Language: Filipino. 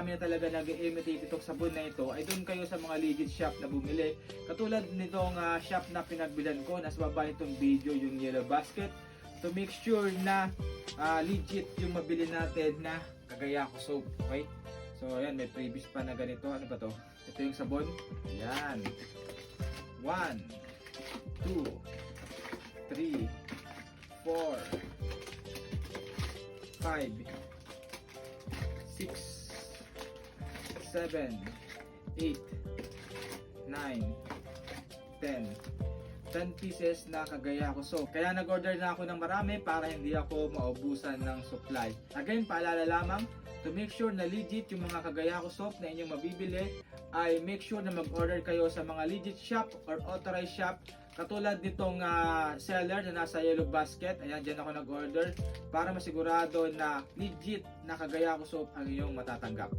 Kami na talaga nag-imitate itong sabon na ito ay doon kayo sa mga legit shop na bumili. Katulad nitong shop na pinagbilan ko, nasa baba nitong video yung Yellow Basket, to make sure na legit yung mabili natin na Kagayako soap. Okay? So ayan, may previous pa na ganito. Ano ba to? Ito yung sabon. Ayan. 1, 2, 3, 4, 5, 6, 7, 8, 9, 10. 10 pieces na Kagayako soap. Kaya nag-order na ako ng marami para hindi ako maubusan ng supply. Again, paalala lamang, to make sure na legit yung mga Kagayako soap na inyong mabibili, ay make sure na mag-order kayo sa mga legit shop or authorized shop. Katulad nitong seller na nasa Yellow Basket. Ayan, dyan ako nag-order para masigurado na legit na Kagayako soap ang inyong matatanggap.